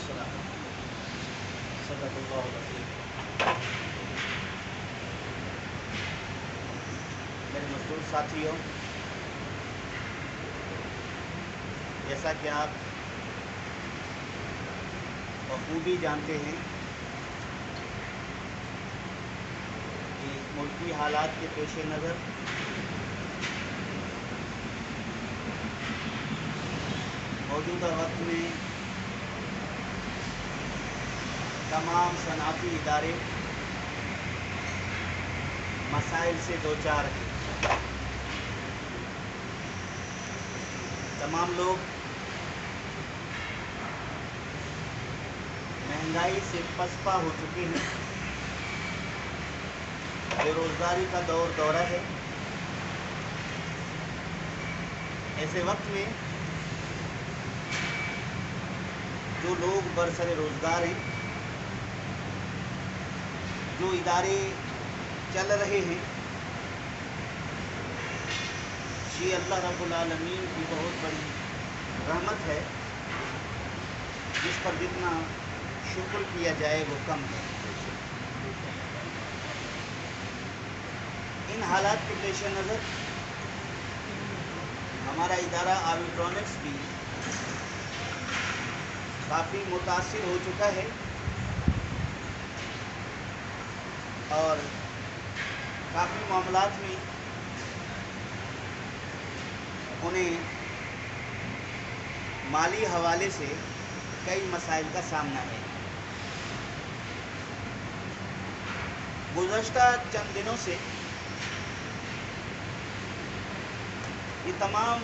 वस्सलाम। सल्लल्लाहु अलैहि वसल्लम। मेरे मज़दूर साथियों, जैसा कि आप बखूबी जानते हैं कि मुल्की हालात के पेश नज़र मौजूदा वक्त में तमाम सनअती इदारे मसाइल से दो चार हैं। तमाम लोग महंगाई से पसपा हो चुके हैं, बेरोजगारी का दौरा है। ऐसे वक्त में जो लोग बरसरे रोजगार हैं, जो इदारे चल रहे हैं, ये अल्लाह रब्बुल आलमीन की बहुत बड़ी रहमत है, जिस पर जितना शुक्र किया जाए वो कम है। इन हालात के पेश नज़र हमारा इदारा आविट्रॉनिक्स भी काफ़ी मुतासिर हो चुका है और काफ़ी मामलात में उन्हें माली हवाले से कई मसाइल का सामना है। गुज़श्ता चंद दिनों से ये तमाम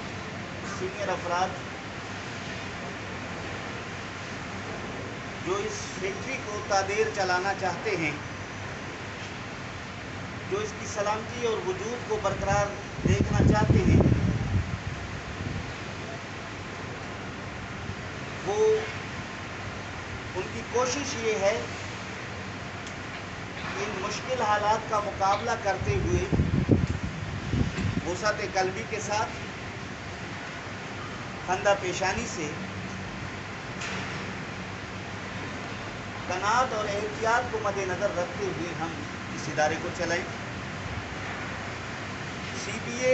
सीनियर अफराद जो इस फैक्ट्री को तादेर चलाना चाहते हैं, जो इसकी सलामती और वजूद को बरकरार देखना चाहते हैं, वो उनकी कोशिश ये है कि इन मुश्किल हालात का मुकाबला करते हुए वुसअत क़ल्बी के साथ खंदा पेशानी से कनात और एहतियात को मद्देनज़र रखते हुए हम इस इदारे को चलाएं। CPA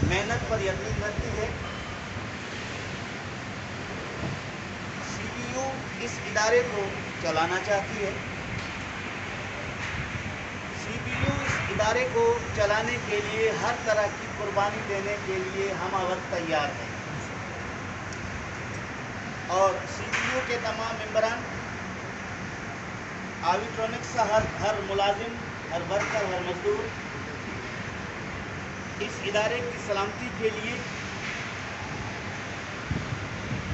मेहनत पर यकीन रखती है। CPU इस इदारे को चलाना चाहती है। CPU इस इदारे को चलाने के लिए हर तरह की कुर्बानी देने के लिए हम वक्त तैयार हैं और CPU के तमाम मेंबरान, आविट्रॉनिक्स का हर मुलाजिम, हर वर्कर, हर मजदूर इस इदारे की सलामती के लिए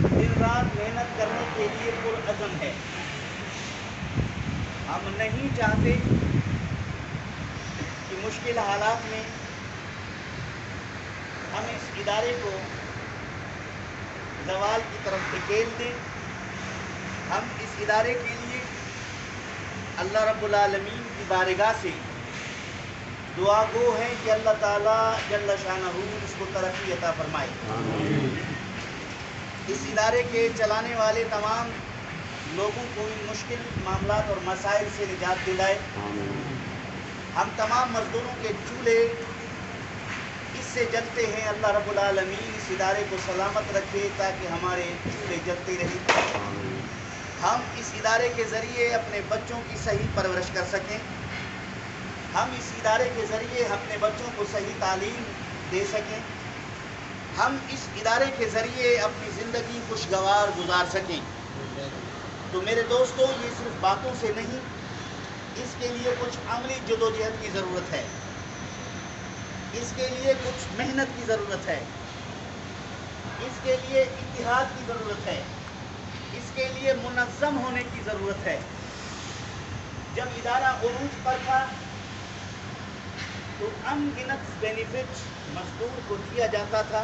दिन रात मेहनत करने के लिए पुरअज़म है। हम नहीं चाहते कि मुश्किल हालात में हम इस इदारे को ज़वाल की तरफ धकेल दें। हम इस इदारे के लिए अल्लाह रब्बुल आलमीन की बारगाह से दुआ गो हैं कि अल्लाह ताला जल्ल शानहू इसको तरक्की अता फरमाए। इस इदारे के चलाने वाले तमाम लोगों को इन मुश्किल मामलात और मसाइल से निजात दिलाए। हम तमाम मजदूरों के चूल्हे इससे जलते हैं, अल्लाह रब्बुल आलमीन इस इदारे को सलामत रखे ताकि हमारे चूल्हे जलते रहें। हम इस इदारे के ज़रिए अपने बच्चों की सही परवरिश कर सकें। हम इस इदारे के ज़रिए अपने बच्चों को सही तालीम दे सकें। हम इस इदारे के ज़रिए अपनी ज़िंदगी खुशगवार गुजार सकें। तो मेरे दोस्तों, ये सिर्फ बातों से नहीं, इसके लिए कुछ अमली जदोजहद की ज़रूरत है, इसके लिए कुछ मेहनत की ज़रूरत है, इसके लिए इत्तिहाद की ज़रूरत है, इसके लिए मुनज़्ज़म होने की ज़रूरत है। जब इदारा उरूज पर था तो अनगिनत बेनिफिट मजदूर को दिया जाता था।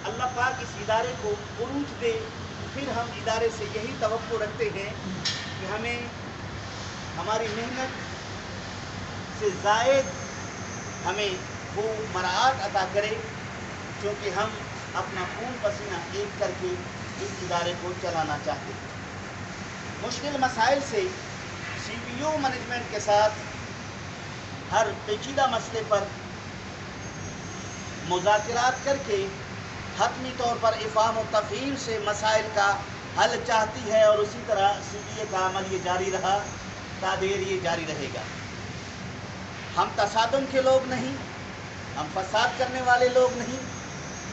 अल्लाह पाक इस इदारे को उरूज दे, फिर हम इदारे से यही तवक्को रखते हैं कि हमें हमारी मेहनत से ज़ायद हमें वो मराआत अता करे, क्योंकि हम अपना खून पसीना एक करके इस इदारे को चलाना चाहते हैं। मुश्किल मसाइल से CPU मैनेजमेंट के साथ हर पेचीदा मसले पर मुज़ाकरात करके हतमी तौर पर इफ़ाम और तफ़हीम से मसाइल का हल चाहती है, और उसी तरह CBA का अमल ये जारी रहा, तादेर ये जारी रहेगा। हम तसादुम के लोग नहीं, हम फसाद करने वाले लोग नहीं,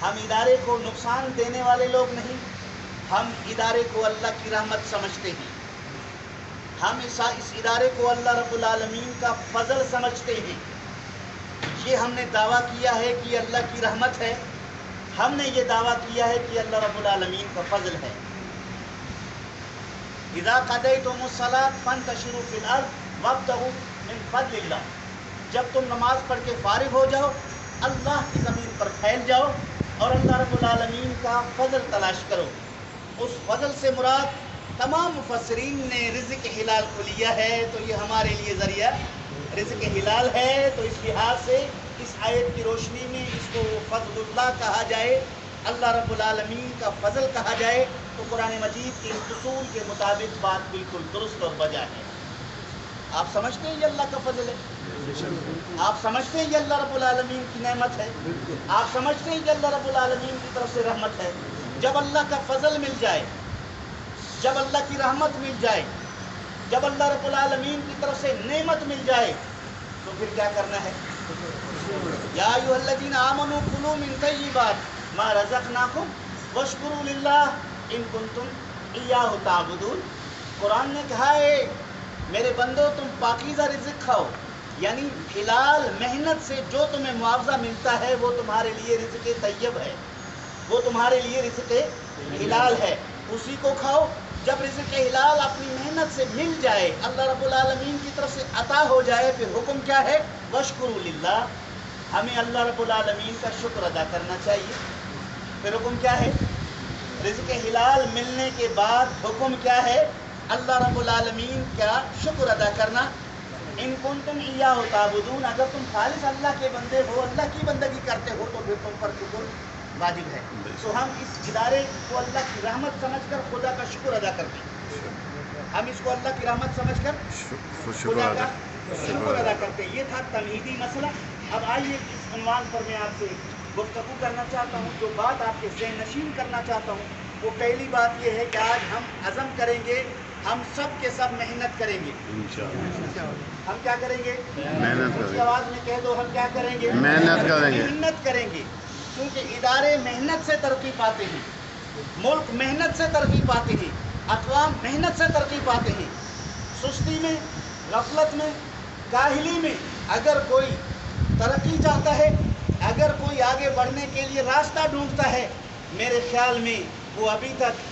हम इदारे को नुकसान देने वाले लोग नहीं, हम इदारे को अल्लाह की रहमत समझते हैं। हम इस इदारे को अल्लाह रब्बुल आलमीन का फजल समझते हैं। ये हमने दावा किया है कि अल्लाह की रहमत है, हमने ये दावा किया है कि अल्लाह रब्बुल आलमीन का फजल है। इज़ा क़ज़यतुमुस्सलात फ़ंतशिरू फ़िल अर्ज़ वब्तगू मिन फ़ज़लिल्लाह, जब तुम नमाज पढ़ के फारिग हो जाओ, अल्लाह की ज़मीन पर फैल जाओ और अल्लाह रब्बुल आलमीन का फजल तलाश करो। उस फजल से मुराद तमाम मुफस्सिरीन ने रिज़्क़ हिलाल को लिया है, तो ये हमारे लिए ज़रिया रिज़्क़ हिलाल है। तो इस लिहाज से इस आयत की रोशनी में इसको फ़ज़लुल्लाह कहा जाए, अल्लाह रब्बुल आलमीन का फ़ज़ल कहा जाए, तो कुरान मजीद के इस उसूल के मुताबिक बात बिल्कुल दुरुस्त और बजा है। आप समझते हैं ये अल्लाह का फजल है? आप समझते हैं ये अल्लाह रब्बुल आलमीन की नेमत है? आप समझते हैं ये अल्लाह रब्बुल आलमीन की तरफ से रहमत है? जब अल्लाह का फजल मिल जाए, जब अल्लाह की रहमत मिल जाए, जब अल्लाह रब्बुल आलमीन की तरफ से नेमत मिल जाए, तो फिर क्या करना है? या अय्युहल्लज़ीना आमनू कुलू मिन तय्यिबात मा रज़क़नाकुम वश्कुरू लिल्लाह इन कुंतुम इय्याहु ताबुदून। कुरान ने कहा है, मेरे बंदो तुम पाकीज़ा रिज़्क़ खाओ, यानी हिलाल मेहनत से जो तुम्हें मुआवजा मिलता है वो तुम्हारे लिए रिज़्क़ तय्यब है, वो तुम्हारे लिए रिज़्क़ हिलाल है, उसी को खाओ। जब रिज़्क़ हिलाल अपनी मेहनत से मिल जाए, अल्लाह रब्बुल आलमीन की तरफ से अता हो जाए, फिर हुक्म क्या है? वश्कुरू लिल्लाह, हमें अल्लाह रब्बुल आलमीन का शुक्र अदा करना चाहिए। फिर हुक्म क्या है? रिज़्क़ हिलाल मिलने के बाद हुक्म क्या है? अल्लाह रब्बुल आलमीन का शुक्र अदा करना। इन कुंतुम इय्याहु ताबुदून, अगर तुम खालिस अल्लाह के बंदे हो, अल्लाह की बंदगी करते हो, तो फिर तुम पर शुक्र वाजिब है। तो हम इस इदारे को अल्लाह की रहमत समझकर खुदा का शुक्र अदा करते हैं। हम इसको अल्लाह की रहमत समझकर खुदा का शुक्र अदा करते हैं। ये था तमहीदी मसला। अब आइए इस उन्वान पर मैं आपसे गुफ्तगू करना चाहता हूँ। जो बात आपके ज़हन नशीन करना चाहता हूँ, वो पहली बात ये है कि आज हम अज़म करेंगे, हम सब के सब मेहनत करेंगे। हम क्या करेंगे? मेहनत करेंगे। आवाज़ में कह दो, हम क्या करेंगे? मेहनत करेंगे। मेहनत करेंगे, क्योंकि इदारे मेहनत से तरक्की पाते हैं, मुल्क मेहनत से तरक्की पाते हैं, अक़वाम मेहनत से तरक्की पाते हैं। सुस्ती में, गफलत में, काहिली में अगर कोई तरक्की चाहता है, अगर कोई आगे बढ़ने के लिए रास्ता ढूंढता है, मेरे ख्याल में वो अभी तक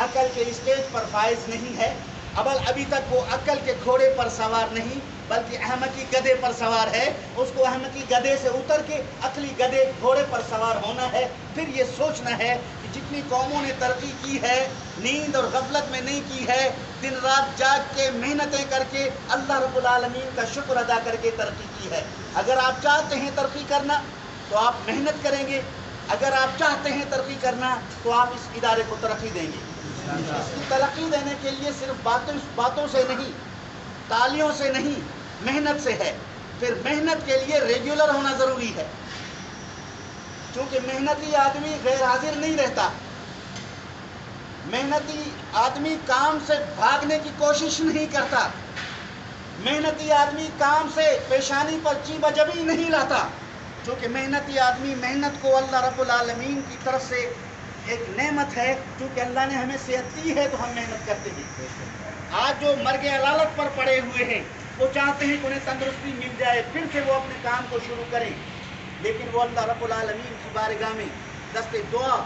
अकल के स्टेज पर फाइज नहीं है। अभी तक वो अकल के घोड़े पर सवार नहीं, बल्कि अहमकी गधे पर सवार है। उसको अहमकी गधे से उतर के अकली गधे घोड़े पर सवार होना है। फिर ये सोचना है कि जितनी कौमों ने तरक्की की है, नींद और गफलत में नहीं की है, दिन रात जाग के मेहनतें करके अल्लाह रब्बुल आलमीन का शुक्र अदा करके तरक्की की है। अगर आप चाहते हैं तरक्की करना तो आप मेहनत करेंगे, अगर आप चाहते हैं तरक्की करना तो आप इस इदारे को तरक्की देंगे। इसकी तरक्की देने के लिए सिर्फ बातों से नहीं, तालियों से नहीं, मेहनत से है। फिर मेहनत के लिए रेगुलर होना ज़रूरी है, क्योंकि मेहनती आदमी गैर हाजिर नहीं रहता। मेहनती आदमी काम से भागने की कोशिश नहीं करता। मेहनती आदमी काम से पेशानी पर चीबजबी नहीं लाता, क्योंकि मेहनती आदमी मेहनत को अल्लाह रब्बुल आलमीन की तरफ से एक नेमत है। क्योंकि अल्लाह ने हमें सेहत दी है तो हम मेहनत करते हैं। आज जो मर्गे अलालत पर पड़े हुए हैं, वो चाहते हैं कि उन्हें तंदुरुस्ती मिल जाए, फिर से वो अपने काम को शुरू करें, लेकिन वो अल्लाह रब्बुल आलमीन की बारगाह में दस्ते दुआ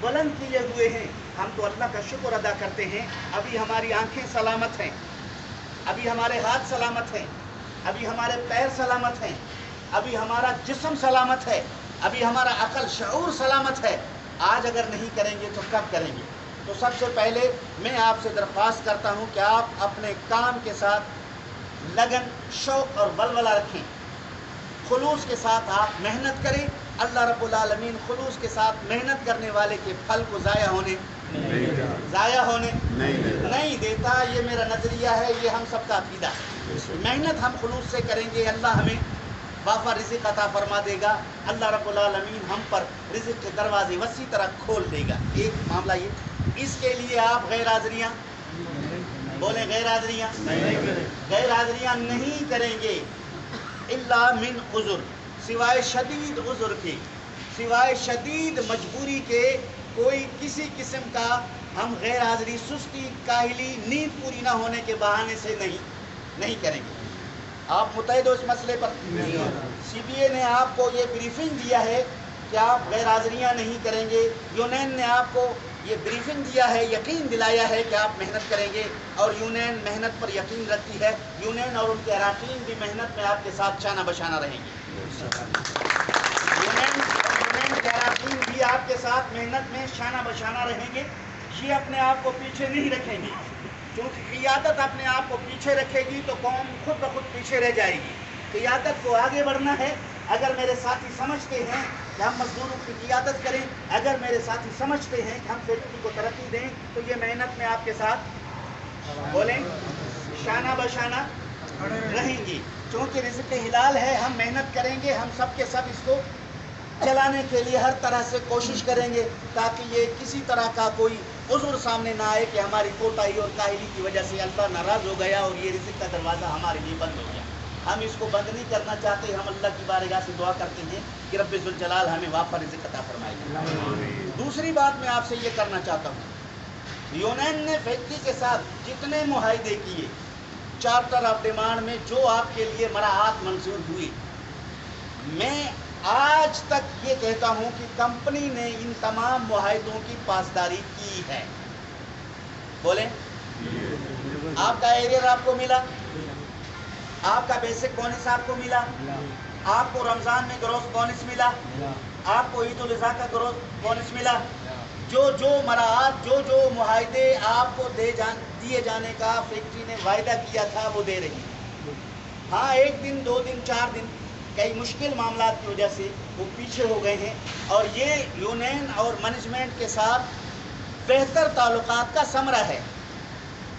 बुलंद किए हुए हैं। हम तो अल्लाह का शुक्र अदा करते हैं। अभी हमारी आंखें सलामत हैं, अभी हमारे हाथ सलामत हैं, अभी हमारे पैर सलामत हैं, अभी हमारा जिस्म सलामत है, अभी हमारा अकल शऊर सलामत है। आज अगर नहीं करेंगे तो कब करेंगे? तो सबसे पहले मैं आपसे दरख्वास्त करता हूँ कि आप अपने काम के साथ लगन, शौक़ और बलबला रखें। खुलूस के साथ आप मेहनत करें। अल्लाह रब्बुल आलमीन खुलूस के साथ मेहनत करने वाले के फल को ज़ाया होने ضائع ہونے نہیں دیتا. یہ میرا نظریہ ہے, یہ ہم سب کا عقیدہ ہے. محنت ہم خلوص سے کریں گے, اللہ ہمیں وافر رزق عطا فرما دے گا. اللہ رب العالمین ہم پر رزق کے دروازے وسیع طرح کھول دے گا. ایک معاملہ یہ. اس کے لیے آپ غیر حاضریاں بولیں, غیر حاضریاں نہیں کریں گے. الا من عذر, سوائے شدید عذر کے, سوائے شدید مجبوری کے کوئی کسی قسم کا ہم غیر حاضری, سستی, کاہلی, نیند پوری نہ ہونے کے بہانے سے نہیں کریں گے. آپ متحد ہو اس مسئلے پر؟ سی بی اے نے آپ کو یہ بریفنگ دیا ہے کہ آپ غیر حاضریاں نہیں کریں گے. یونین نے آپ کو یہ بریفنگ دیا ہے, یقین دلایا ہے کہ آپ محنت کریں گے, اور یونین محنت پر یقین رکھتی ہے. یونین اور ان کے اراکین بھی محنت میں آپ کے ساتھ شانہ بشانہ رہیں گے. یونین کے اراکین بھی آپ کے ساتھ محنت میں شانہ بشانہ رہیں گے. یہ اپنے آپ کو پیچھے نہیں رکھیں گے, کیونکہ قیادت اپنے آپ کو پیچھے رکھے گی تو قوم خود بخود پیچھے رہ جائے گی. قیادت کو آگے بڑھنا ہے. اگر میرے ساتھی سمجھتے ہیں کہ ہم مزدوروں کی قیادت کریں, اگر میرے ساتھی سمجھتے ہیں کہ ہم فیکٹری کو ترقی دیں, تو یہ محنت میں آپ کے ساتھ بولیں شانہ بشانہ رہیں گی. چونکہ رزق حلال ہے, ہم محنت کریں گے, ہم سب کے سب اس کو چلانے کے لیے ہر طرح سے کوشش کریں گے, تاکہ یہ کسی طرح کا کوئی عذر سامنے نہ آئے کہ ہماری کوتاہی اور کاہلی کی وجہ سے اللہ ناراض ہو گیا اور یہ رزق کا دروازہ ہمارے لیے بند ہو گیا. ہم اس کو بند نہیں کرنا چاہتے. ہم اللہ کی بارگاہ سے دعا کرتے ہیں کہ رب ذوالجلال ہمیں وافر رزق عطا فرمائے. دوسری بات میں آپ سے یہ کرنا چاہتا ہوں, یونین نے فیکٹری کے ساتھ جتنے معاہدے کیے, چارٹر آف ڈیمانڈ میں جو آپ کے لیے مراعات منظور ہوئی, میں آج تک یہ کہتا ہوں کہ کمپنی نے ان تمام معاہدوں کی پاسداری کی ہے. بولیں, آپ کا ایریر آپ کو ملا, آپ کا بیسک بونس آپ کو ملا, آپ کو رمضان میں گروس بونس ملا, آپ کو عید الاضحیٰ کا گروس بونس ملا. جو مراعات, جو معاہدے آپ کو دیے جانے کا فیکٹری نے وعدہ کیا تھا وہ دے رہی ہے. ہاں, 1 دن 2 دن 4 دن کئی مشکل معاملات کی وجہ سے وہ پیچھے ہو گئے ہیں, اور یہ یونین اور مینجمنٹ کے ساتھ بہتر تعلقات کا ثمرہ ہے,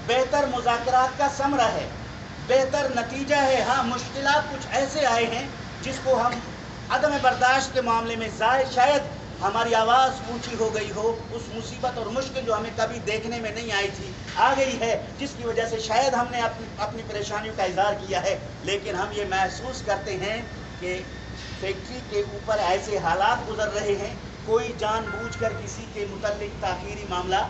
بہتر مذاکرات کا ثمرہ ہے, بہتر نتیجہ ہے. ہاں, مشکلات کچھ ایسے آئے ہیں جس کو ہم عدم برداشت کے معاملے میں شاید ہماری آواز اونچی ہو گئی ہو. اس مصیبت اور مشکل جو ہمیں کبھی دیکھنے میں نہیں آئی تھی آ گئی ہے, جس کی وجہ سے شاید ہم نے اپنی پریشانیوں کا اظہار کیا ہے. لیکن ہم یہ محسوس کرتے ہیں کہ فیکٹری کے اوپر ایسے حالات گزر رہے ہیں, کوئی جان بوجھ کر کسی کے متعلق تاخیری معاملہ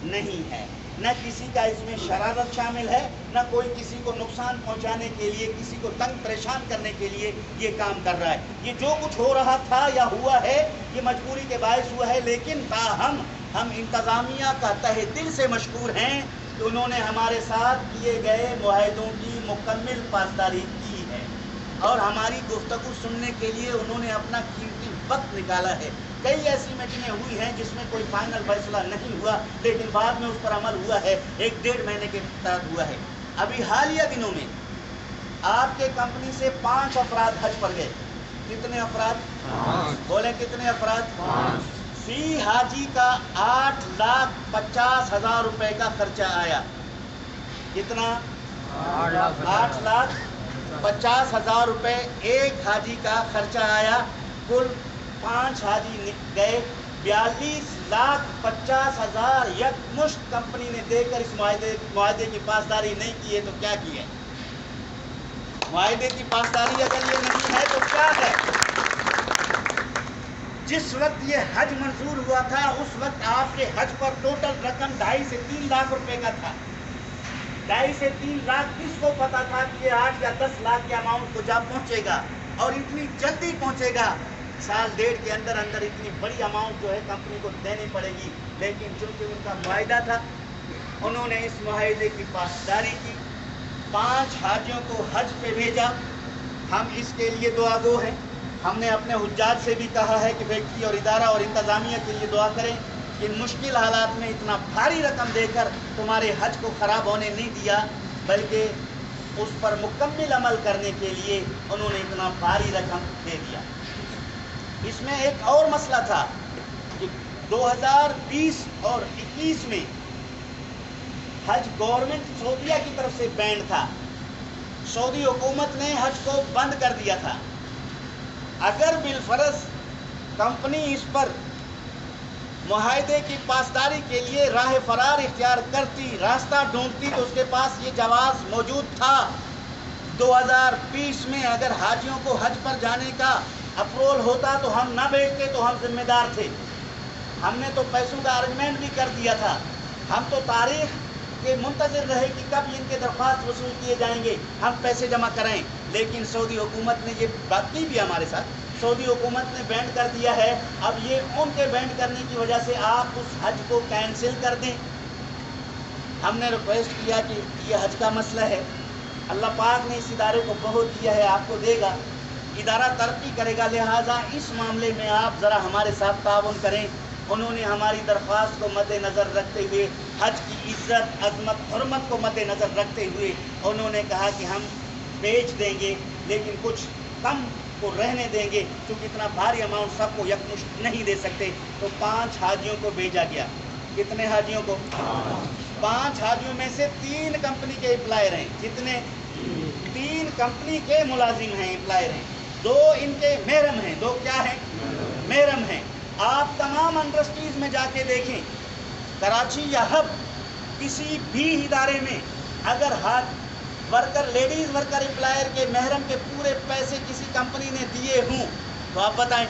نہیں ہے, نہ کسی کا اس میں شرارت شامل ہے, نہ کوئی کسی کو نقصان پہنچانے کے لیے, کسی کو تنگ پریشان کرنے کے لیے یہ کام کر رہا ہے. یہ جو کچھ ہو رہا تھا یا ہوا ہے یہ مجبوری کے باعث ہوا ہے, لیکن تاہم ہم انتظامیہ کا تہہ دل سے مشکور ہیں کہ انہوں نے ہمارے ساتھ کیے گئے معاہدوں کی مکمل پاسداری کی ہے, اور ہماری گفتگو سننے کے لیے انہوں نے اپنا قیمتی وقت نکالا ہے. کئی ایسی میٹنگیں ہوئی ہیں جس میں کوئی فائنل فیصلہ نہیں ہوا, لیکن بعد میں اس پر عمل ہوا ہے, 1-1.5 مہینے کے تحت ہوا ہے. ابھی حالیہ دنوں میں آپ کے کمپنی سے 5 افراد حج پر گئے. کتنے افراد؟ 5. بولیں کتنے افراد؟ 5. فی حاجی کا 8,50,000 روپے کا خرچہ آیا. کتنا؟ 8,50,000 روپے ایک حاجی کا خرچہ آیا. کل 5 حاجی گئے, 42,50,000 یکمشت کمپنی نے دے کر اس معاہدے کی پاسداری نہیں کی ہے تو کیا کی ہے؟ معاہدے کی پاسداری اگر یہ نہیں ہے تو کیا ہے؟ جس وقت یہ حج منظور ہوا تھا اس وقت آپ کے حج پر ٹوٹل رقم 2.5 سے 3 لاکھ روپے کا تھا. 2.5 سے 3 لاکھ کس کو پتا تھا کہ یہ 8 یا 10 لاکھ کے اماؤنٹ کو جب پہنچے گا اور اتنی جلدی پہنچے گا, 1.5 کے اندر اتنی بڑی اماؤنٹ جو ہے کمپنی کو دینی پڑے گی. لیکن چونکہ ان کا معاہدہ تھا انہوں نے اس معاہدے کی پاسداری کی, 5 حاجیوں کو حج پہ بھیجا. ہم اس کے لیے دعا گو ہیں. ہم نے اپنے حجاج سے بھی کہا ہے کہ فیکٹری اور ادارہ اور انتظامیہ کے لیے دعا کریں کہ مشکل حالات میں اتنا بھاری رقم دے کر تمہارے حج کو خراب ہونے نہیں دیا, بلکہ اس پر مکمل عمل کرنے کے لیے انہوں نے اتنا بھاری رقم دے دیا. اس میں ایک اور مسئلہ تھا کہ 2020 اور 21 میں حج گورنمنٹ سعودیہ کی طرف سے بینڈ تھا، سعودی حکومت نے حج کو بند کر دیا تھا۔ اگر بالفرض کمپنی اس پر معاہدے کی پاسداری کے لیے راہ فرار اختیار کرتی، راستہ ڈھونڈتی، تو اس کے پاس یہ جواز موجود تھا۔ 2020 میں اگر حاجیوں کو حج پر جانے کا اپروول ہوتا تو ہم نہ بیچتے، تو ہم ذمہ دار تھے۔ ہم نے تو پیسوں کا ارینجمنٹ بھی کر دیا تھا، ہم تو تاریخ کے منتظر رہے کہ کب ان کے درخواست وصول کیے جائیں گے، ہم پیسے جمع کریں۔ لیکن سعودی حکومت نے یہ بات کی بھی ہمارے ساتھ، سعودی حکومت نے بینڈ کر دیا ہے۔ اب یہ ان کے بینڈ کرنے کی وجہ سے آپ اس حج کو کینسل کر دیں۔ ہم نے ریکویسٹ کیا کہ یہ حج کا مسئلہ ہے، اللہ پاک نے اس ادارے کو بہت دیا ہے، آپ کو دے گا، ادارہ ترقی کرے گا، لہٰذا اس معاملے میں آپ ذرا ہمارے ساتھ تعاون کریں۔ انہوں نے ہماری درخواست کو مد نظر رکھتے ہوئے، حج کی عزت، عظمت، حرمت کو مد نظر رکھتے ہوئے انہوں نے کہا کہ ہم بیچ دیں گے، لیکن کچھ کم کو رہنے دیں گے، کیونکہ اتنا بھاری اماؤنٹ سب کو یکمشت نہیں دے سکتے۔ تو 5 حاجیوں کو بھیجا گیا۔ کتنے حاجیوں کو؟ 5 حاجیوں میں سے 3 کمپنی کے امپلائر ہیں۔ جتنے 3 کمپنی کے ملازم ہیں، امپلائر ہیں، 2 ان کے محرم ہیں۔ 2 کیا ہیں؟ محرم ہیں۔ آپ تمام انڈسٹریز میں جا کے دیکھیں، کراچی یا ہب کسی بھی ادارے میں اگر ورکر، لیڈیز ورکر امپلائر کے محرم کے پورے پیسے کسی کمپنی نے دیے ہوں تو آپ بتائیں؟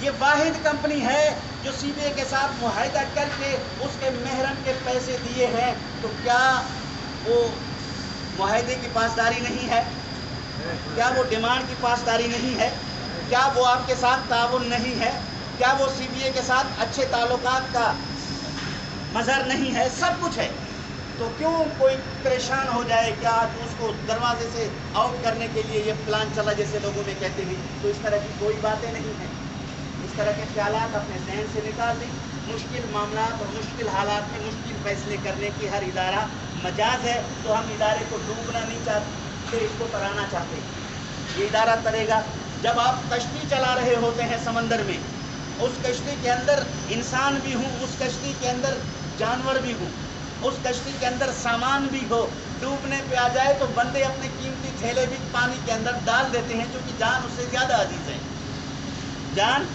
یہ واحد کمپنی ہے جو سی بی اے کے ساتھ معاہدہ کر کے اس کے محرم کے پیسے دیے ہیں۔ تو کیا وہ معاہدے کی پاسداری نہیں ہے؟ کیا وہ ڈیمانڈ کی پاسداری نہیں ہے؟ کیا وہ آپ کے ساتھ تعاون نہیں ہے؟ کیا وہ سی بی اے کے ساتھ اچھے تعلقات کا مظہر نہیں ہے؟ سب کچھ ہے۔ تو کیوں کوئی پریشان ہو جائے کہ آج اس کو دروازے سے آؤٹ کرنے کے لیے یہ پلان چلا جیسے لوگوں نے کہتے ہیں؟ تو اس طرح کی کوئی باتیں نہیں ہیں۔ اس طرح کے خیالات اپنے ذہن سے نکال دیں۔ مشکل معاملات اور مشکل حالات میں مشکل فیصلے کرنے کی ہر ادارہ مجاز ہے، تو ہم ادارے کو ڈوبنا نہیں چاہتے، اس کو ترانا چاہتے ہیں۔ یہ ادارہ ترے گا جب آپ کشتی چلا رہے ہوتے ہیں سمندر میں، اس کشتی کے اندر انسان بھی ہوں، اس کشتی کے اندر جانور بھی ہوں، اس کشتی کے اندر سامان بھی ہو، ڈوبنے پہ آ جائے تو بندے اپنے قیمتی تھیلے بھی پانی کے اندر ڈال دیتے ہیں، کیونکہ جان اس سے زیادہ عزیز ہے۔ جان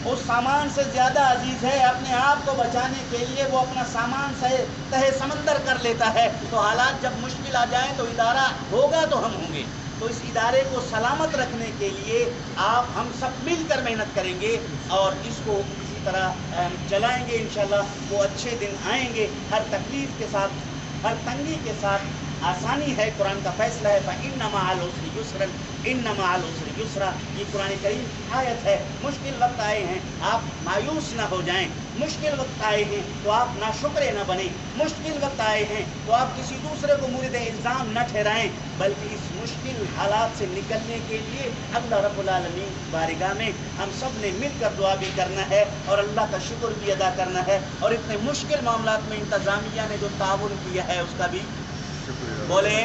اس سامان سے زیادہ عزیز ہے۔ اپنے آپ کو بچانے کے لیے وہ اپنا سامان تہے سمندر کر لیتا ہے۔ تو حالات جب مشکل آ جائیں تو ادارہ ہوگا تو ہم ہوں گے۔ تو اس ادارے کو سلامت رکھنے کے لیے ہم سب مل کر محنت کریں گے اور اس کو اسی طرح چلائیں گے انشاءاللہ۔ وہ اچھے دن آئیں گے، ہر تکلیف کے ساتھ، ہر تنگی کے ساتھ آسانی ہے۔ قرآن کا فیصلہ ہے فَإِنَّ مَعَ الْعُسْرِ يُسْرًا إِنَّ مَعَ الْعُسْرِ يُسْرًا۔ یہ قرآن کریم کی آیت ہے۔ مشکل وقت آئے ہیں، آپ مایوس نہ ہو جائیں۔ مشکل وقت آئے ہیں تو آپ ناشکرے نہ بنیں۔ مشکل وقت آئے ہیں تو آپ کسی دوسرے کو مورد الزام نہ ٹھہرائیں، بلکہ اس مشکل حالات سے نکلنے کے لیے اللہ رب العالمین کی بارگاہ میں ہم سب نے مل کر دعا بھی کرنا ہے اور اللہ کا شکر بھی ادا کرنا ہے۔ اور اتنے مشکل معاملات میں انتظامیہ نے جو تعاون کیا ہے اس کا بھی بولیں،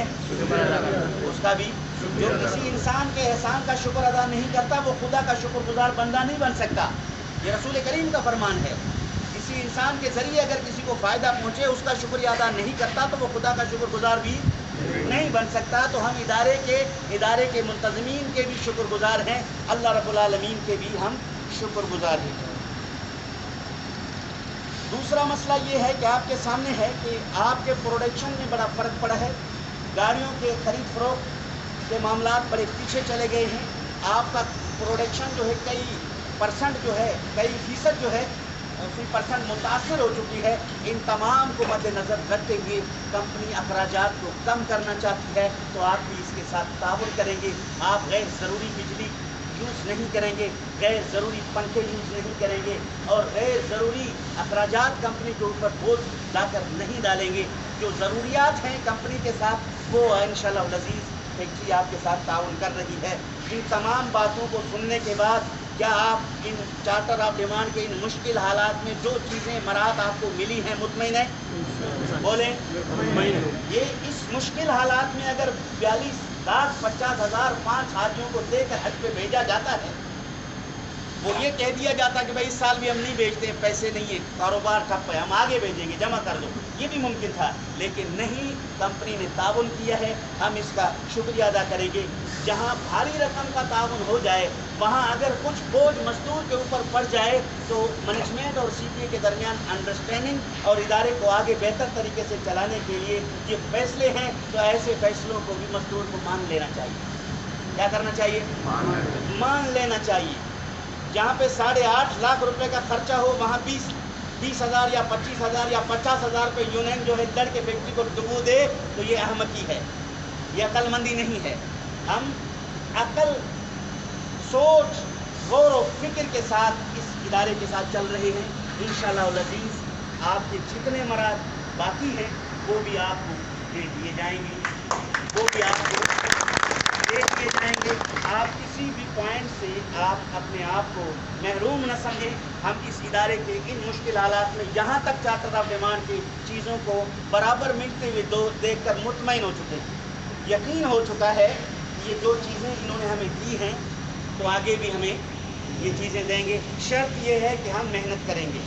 اس کا بھی، جو کسی انسان کے احسان کا شکر ادا نہیں کرتا وہ خدا کا شکر گزار بندہ نہیں بن سکتا۔ یہ رسول کریم کا فرمان ہے۔ کسی انسان کے ذریعے اگر کسی کو فائدہ پہنچے، اس کا شکریہ ادا نہیں کرتا تو وہ خدا کا شکر گزار بھی نہیں بن سکتا۔ تو ہم ادارے کے منتظمین کے بھی شکر گزار ہیں، اللہ رب العالمین کے بھی ہم شکر گزار ہیں۔ دوسرا مسئلہ یہ ہے کہ آپ کے سامنے ہے کہ آپ کے پروڈکشن میں بڑا فرق پڑا ہے۔ گاڑیوں کے خرید فروخت کے معاملات بڑے پیچھے چلے گئے ہیں۔ آپ کا پروڈکشن جو ہے کئی فیصد جو ہے % متاثر ہو چکی ہے۔ ان تمام کو مد نظر رکھتے ہوئے کمپنی اخراجات کو کم کرنا چاہتی ہے، تو آپ بھی اس کے ساتھ تعاون کریں گے۔ آپ غیر ضروری بجلی یوز نہیں کریں گے، غیر ضروری پنکھے یوز نہیں کریں گے اور غیر ضروری اخراجات کمپنی کے اوپر بوجھ لا کر نہیں ڈالیں گے۔ جو ضروریات ہیں کمپنی کے ساتھ وہ انشاءاللہ العزیز فیکٹری آپ کے ساتھ تعاون کر رہی ہے۔ ان تمام باتوں کو سننے کے بعد کیا آپ ان چارٹر آف ڈیمانڈ کے ان مشکل حالات میں جو چیزیں مراحت آپ کو ملی ہیں مطمئن ہیں؟ بولیں، یہ اس مشکل حالات میں اگر 42,50,000 5 حاجیوں کو دے کر حج پہ بھیجا جاتا ہے، वो ये कह दिया जाता कि भाई इस साल भी हम नहीं बेचते, पैसे नहीं है, कारोबार ठप है, हम आगे भेजेंगे, जमा कर दो, ये भी मुमकिन था। लेकिन नहीं, कंपनी ने ताउन किया है, हम इसका शुक्रिया अदा करेंगे। जहाँ भारी रकम का ताउन हो जाए, वहाँ अगर कुछ बोझ मजदूर के ऊपर पड़ जाए तो मैनेजमेंट और CPA के दरमियान अंडरस्टैंडिंग और इदारे को आगे बेहतर तरीके से चलाने के लिए ये फैसले हैं, तो ऐसे फैसलों को भी मजदूर को मान लेना चाहिए। क्या करना चाहिए? मान लेना चाहिए। जहाँ पे 8.5 लाख रुपए का खर्चा हो, वहाँ 20,000 या 25,000 या 50,000 पे यूनियन जो है लड़ के फैक्ट्री को डुबो दे, तो ये अहमकी है, ये अक्लमंदी नहीं है। हम अकल, सोच, गौर व फिक्र के साथ इस इदारे के साथ चल रहे हैं। इंशाअल्लाह अज़ीज़ आपके जितने मराद बाकी हैं वो भी आपको दे दिए जाएंगे, वो भी आपको दे दिए जाएंगे। आप किसी भी पॉइंट से आप अपने आप को महरूम न समझें। हम इस इदारे के इन मुश्किल हालात में यहाँ तक चार्टर ऑफ डिमांड की चीज़ों को बराबर मिलते हुए देख कर मुतमईन हो चुके हैं। यकीन हो चुका है ये जो चीज़ें इन्होंने हमें दी हैं तो आगे भी हमें ये चीज़ें देंगे। शर्त ये है कि हम मेहनत करेंगे,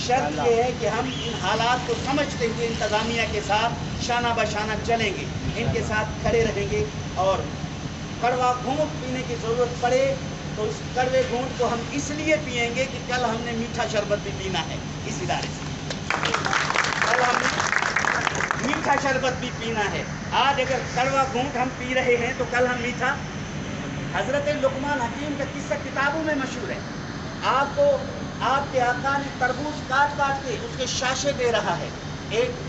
शर्त ये है कि हम इन हालात को समझते हुए इंतज़ामिया के साथ शाना बशाना चलेंगे, इनके साथ खड़े रहेंगे। और कड़वा घूंट पीने की ज़रूरत पड़े तो इस कड़वे घूंट को हम इसलिए पिएंगे कि कल हमने मीठा शरबत भी पीना है इस इदारे से, कल हमने मीठा शरबत भी पीना है। आज अगर कड़वा घूंट हम पी रहे हैं तो कल हम मीठा। हज़रत लुक़मान हकीम का किस्सा किताबों में मशहूर है। आपको आपके आका ने तरबूज काट काट के उसके शाशे दे रहा है, एक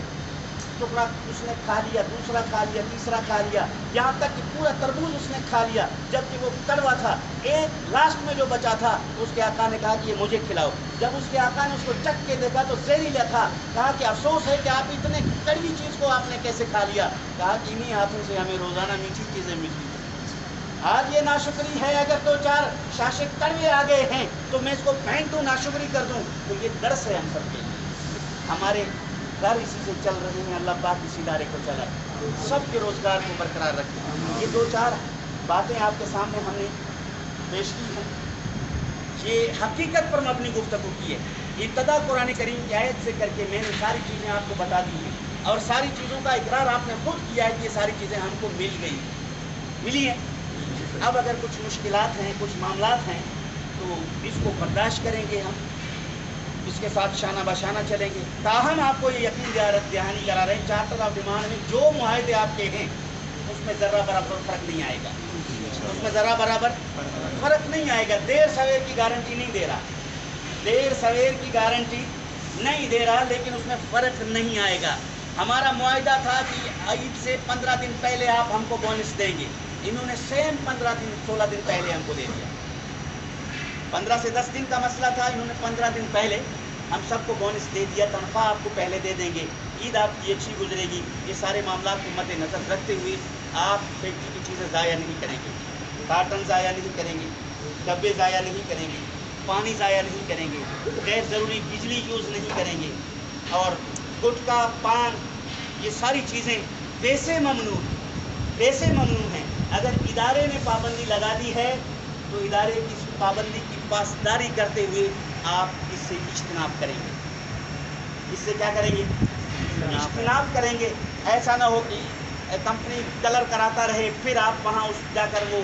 टुकड़ा उसने खा लिया, दूसरा खा लिया, तीसरा खा लिया, यहाँ तक कि पूरा तरबूज उसने खा लिया, जबकि वो कड़वा था। एक लास्ट में जो बचा था उसके आका ने कहा कि ये मुझे खिलाओ। जब उसके आका ने उसको चख के देखा तो जहरीला था। कहा कि अफसोस है कि आप इतने कड़वी चीज़ को आपने कैसे खा लिया। कहा कि इन्हीं हाथों से हमें रोज़ाना मीठी चीज़ें मिलती। आज ये नाशुक्री है, अगर 2-4 शाशे कड़वे आ गए हैं तो मैं इसको फेंक दूँ, नाशुक्री कर दूँ, तो ये दर्स है हम सबके। हमारे घर इसी से चल रहे हैं। अल्लाह पाक इस इदारे को चलाए, सबके रोज़गार को बरकरार रखे। ये 2-4 बातें आपके सामने हमने पेश की हैं, ये हकीकत पर मबनी गुफ्तगू की है। इब्तदा कुरान करीम की आयत से करके मैंने सारी चीज़ें आपको बता दी हैं और सारी चीज़ों का इकरार आपने खुद किया है कि ये सारी चीज़ें हमको मिली हैं। अब अगर कुछ मुश्किलात हैं, कुछ मामलात हैं तो इसको बर्दाश्त करेंगे, हम इसके साथ शाना बशाना चलेंगे। ताहम आपको ये यकीन दहानी करा रहे हैं, चार्टर ऑफ डिमांड में जो मुआहदे आपके हैं उसमें ज़रा बराबर फ़र्क नहीं आएगा, उसमें ज़रा बराबर फ़र्क नहीं आएगा। देर सवेर की गारंटी नहीं दे रहा, देर सवेर की गारंटी नहीं दे रहा, लेकिन उसमें फ़र्क नहीं आएगा। हमारा मुआहदा था कि ईद से 15 दिन पहले आप हमको बोनस देंगे, इन्होंने सेम 16 दिन पहले हमको दे दिया। 15 से 10 दिन का मसला था, इन्होंने 15 दिन पहले हम सबको बोनस दे दिया। तनख्वाह आपको पहले दे देंगे, ईद आपकी अच्छी गुजरेगी। ये सारे मामला को मद्देनज़र रखते हुए आप फैक्ट्री की चीज़ें ज़ाया नहीं करेंगे, कार्टन ज़ाया नहीं करेंगे, डब्बे ज़ाया नहीं करेंगे, पानी ज़ाया नहीं करेंगे, गैर ज़रूरी बिजली यूज़ नहीं करेंगे, और गुटखा, पान, ये सारी चीज़ें वैसे ममनू हैं। अगर इदारे ने पाबंदी लगा दी है तो इदारे की पाबंदी की पासदारी करते हुए आप इससे इज्तनाब करेंगे। इससे क्या करेंगे? इज्तनाब करेंगे। ऐसा ना हो कि कंपनी कलर कराता रहे, फिर आप वहाँ जाकर वो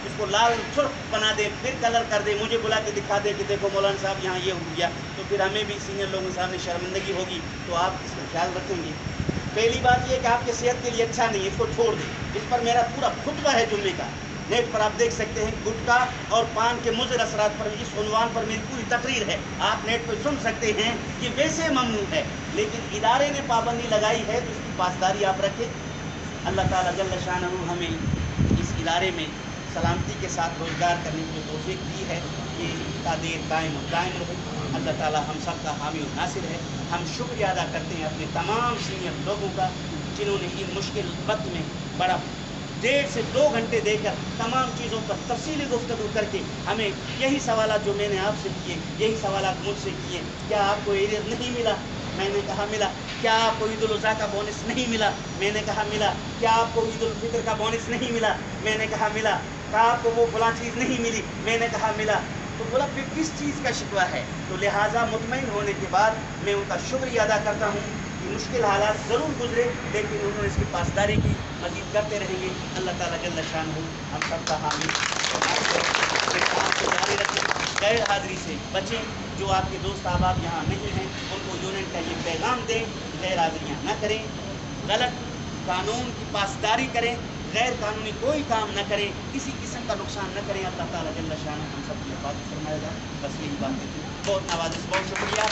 उसको लाल सुर्ख बना दे, फिर कलर कर दे, मुझे बुला के दिखा दे कि देखो मौलाना साहब यहाँ ये हो गया, तो फिर हमें भी सीनियर लोगों के सामने शर्मिंदगी होगी। तो आप इसका ख्याल रखेंगे। पहली बात ये कि आपके सेहत के लिए अच्छा नहीं है, इसको छोड़ दें। इस पर मेरा पूरा खुतबा है जुम्मे का, नेट पर आप देख सकते हैं। गुटखा और पान के मुज़र असरात पर इस उन्वान पर मेरी पूरी तकरीर है, आप नेट पर सुन सकते हैं। ये वैसे ममनू है, लेकिन इदारे ने पाबंदी लगाई है तो इसकी पासदारी आप रखें। अल्लाह ताला जल्ल शानहू हमें इस इदारे में सलामती के साथ रोज़गार करने की तौफीक दी है। ये तादीर कायम रहे। अल्लाह ताला हम सब का हामी और नासिर है। हम शुक्रिया अदा करते हैं अपने तमाम सीनियर लोगों का, जिन्होंने इन मुश्किल वक्त में बड़ा 1.5 से 2 घंटे देकर तमाम चीज़ों पर तफसीली गुफ्तगू करके हमें यही सवालात जो मैंने आपसे किए, यही सवालात मुझसे किए। क्या आपको एरियर नहीं मिला? मैंने कहा मिला। क्या आपको ईद उल अज़हा का बोनस नहीं मिला? मैंने कहा मिला। क्या आपको ईद उल फितर का बोनस नहीं मिला? मैंने कहा मिला। क्या आपको वो फलां चीज़ नहीं मिली? मैंने कहा मिला। تو بولا پھر کس چیز کا شکوہ ہے؟ تو لہٰذا مطمئن ہونے کے بعد میں ان کا شکریہ ادا کرتا ہوں کہ مشکل حالات ضرور گزرے لیکن انہوں نے اس کی پاسداری کی، مزید کرتے رہیں گے۔ اللہ تعالیٰ جل شانہ ہم سب کا حامی کام کو جاری رکھیں، غیر حاضری سے بچیں۔ جو آپ کے دوست احباب یہاں نہیں ہیں ان کو یونین کا یہ پیغام دیں، غیر حاضریاں نہ کریں، غلط قانون کی پاسداری کریں، غیر قانونی کوئی کام نہ کریں، کسی قسم کا نقصان نہ کریں۔ اللہ تعالیٰ جل شانہ ہم سب کی حفاظت فرمائے گا۔ بس یہی بات ہے۔ بہت نوازش، بہت شکریہ آپ